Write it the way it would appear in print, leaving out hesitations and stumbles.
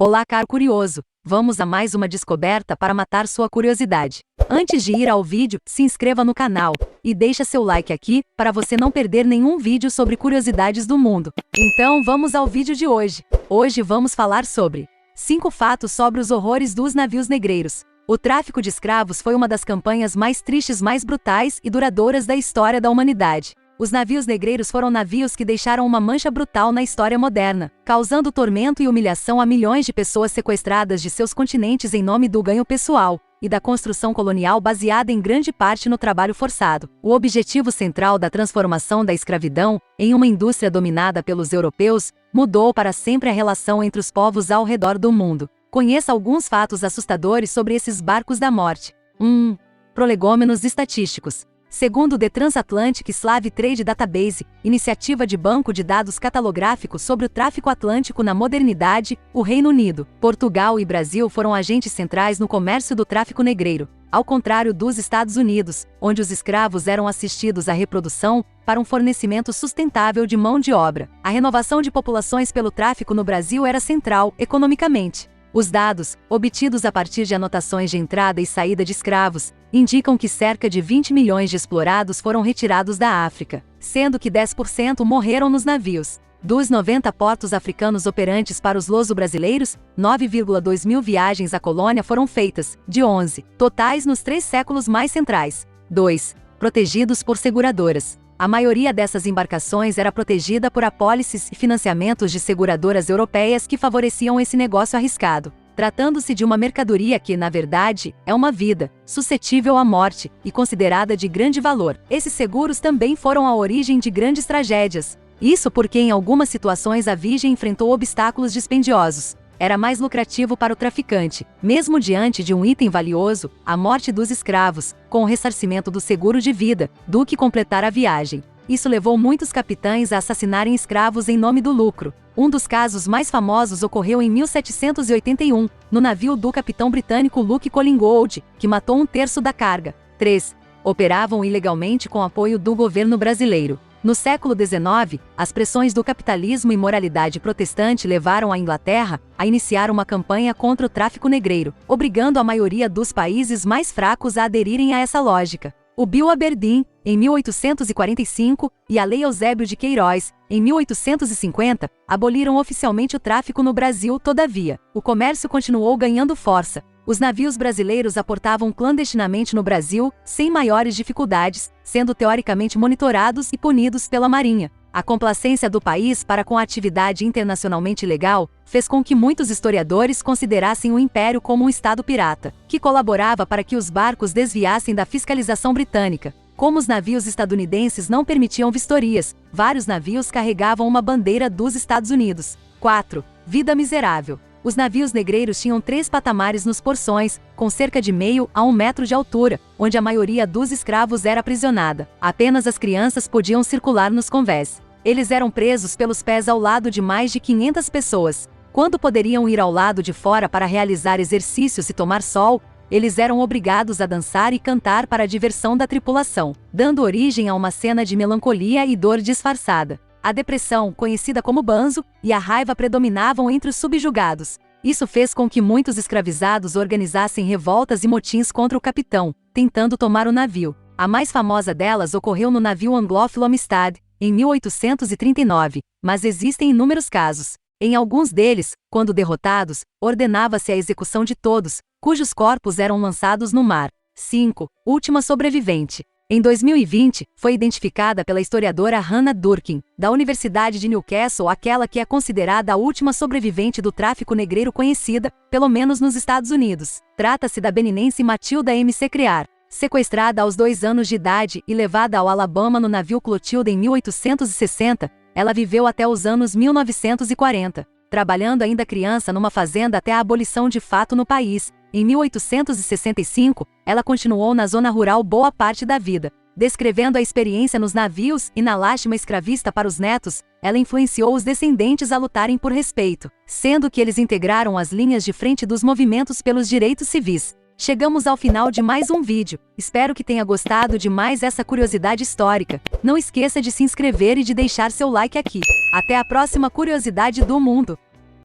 Olá, caro curioso! Vamos a mais uma descoberta para matar sua curiosidade. Antes de ir ao vídeo, se inscreva no canal e deixa seu like aqui para você não perder nenhum vídeo sobre curiosidades do mundo. Então vamos ao vídeo de hoje. Hoje vamos falar sobre 5 fatos sobre os horrores dos navios negreiros. O tráfico de escravos foi uma das campanhas mais tristes, mais brutais e duradouras da história da humanidade. Os navios negreiros foram navios que deixaram uma mancha brutal na história moderna, causando tormento e humilhação a milhões de pessoas sequestradas de seus continentes em nome do ganho pessoal e da construção colonial baseada em grande parte no trabalho forçado. O objetivo central da transformação da escravidão em uma indústria dominada pelos europeus mudou para sempre a relação entre os povos ao redor do mundo. Conheça alguns fatos assustadores sobre esses barcos da morte. 1. Prolegômenos estatísticos. Segundo o The Transatlantic Slave Trade Database, iniciativa de banco de dados catalográfico sobre o tráfico atlântico na modernidade, o Reino Unido, Portugal e Brasil foram agentes centrais no comércio do tráfico negreiro, ao contrário dos Estados Unidos, onde os escravos eram assistidos à reprodução para um fornecimento sustentável de mão de obra. A renovação de populações pelo tráfico no Brasil era central, economicamente. Os dados, obtidos a partir de anotações de entrada e saída de escravos, indicam que cerca de 20 milhões de explorados foram retirados da África, sendo que 10% morreram nos navios. Dos 90 portos africanos operantes para os luso-brasileiros, 9,2 mil viagens à colônia foram feitas, de 11 totais nos 3 séculos mais centrais. 2. Protegidos por seguradoras. A maioria dessas embarcações era protegida por apólices e financiamentos de seguradoras europeias que favoreciam esse negócio arriscado, tratando-se de uma mercadoria que, na verdade, é uma vida, suscetível à morte e considerada de grande valor. Esses seguros também foram a origem de grandes tragédias. Isso porque em algumas situações a Virgem enfrentou obstáculos dispendiosos. Era mais lucrativo para o traficante, mesmo diante de um item valioso, a morte dos escravos, com o ressarcimento do seguro de vida, do que completar a viagem. Isso levou muitos capitães a assassinarem escravos em nome do lucro. Um dos casos mais famosos ocorreu em 1781, no navio do capitão britânico Luke Collingwood, que matou 1/3 da carga. 3. Operavam ilegalmente com apoio do governo brasileiro. No século XIX, as pressões do capitalismo e moralidade protestante levaram a Inglaterra a iniciar uma campanha contra o tráfico negreiro, obrigando a maioria dos países mais fracos a aderirem a essa lógica. O Bill Aberdeen, em 1845, e a Lei Eusébio de Queiroz, em 1850, aboliram oficialmente o tráfico no Brasil. Todavia, o comércio continuou ganhando força. Os navios brasileiros aportavam clandestinamente no Brasil, sem maiores dificuldades, sendo teoricamente monitorados e punidos pela Marinha. A complacência do país para com a atividade internacionalmente ilegal fez com que muitos historiadores considerassem o Império como um Estado pirata, que colaborava para que os barcos desviassem da fiscalização britânica. Como os navios estadunidenses não permitiam vistorias, vários navios carregavam uma bandeira dos Estados Unidos. 4. Vida miserável. Os navios negreiros tinham 3 patamares nos porções, com cerca de meio a 1 metro de altura, onde a maioria dos escravos era aprisionada. Apenas as crianças podiam circular nos convés. Eles eram presos pelos pés ao lado de mais de 500 pessoas. Quando poderiam ir ao lado de fora para realizar exercícios e tomar sol, eles eram obrigados a dançar e cantar para a diversão da tripulação, dando origem a uma cena de melancolia e dor disfarçada. A depressão, conhecida como banzo, e a raiva predominavam entre os subjugados. Isso fez com que muitos escravizados organizassem revoltas e motins contra o capitão, tentando tomar o navio. A mais famosa delas ocorreu no navio Anglófilo Amistad, em 1839, mas existem inúmeros casos. Em alguns deles, quando derrotados, ordenava-se a execução de todos, cujos corpos eram lançados no mar. 5. Última sobrevivente. Em 2020, foi identificada pela historiadora Hannah Durkin, da Universidade de Newcastle, aquela que é considerada a última sobrevivente do tráfico negreiro conhecida, pelo menos nos Estados Unidos. Trata-se da beninense Matilda M. Crear. Sequestrada aos 2 anos de idade e levada ao Alabama no navio Clotilde em 1860, ela viveu até os anos 1940, trabalhando ainda criança numa fazenda até a abolição de fato no país. Em 1865, ela continuou na zona rural boa parte da vida. Descrevendo a experiência nos navios e na lástima escravista para os netos, ela influenciou os descendentes a lutarem por respeito, sendo que eles integraram as linhas de frente dos movimentos pelos direitos civis. Chegamos ao final de mais um vídeo. Espero que tenha gostado de mais essa curiosidade histórica. Não esqueça de se inscrever e de deixar seu like aqui. Até a próxima curiosidade do mundo!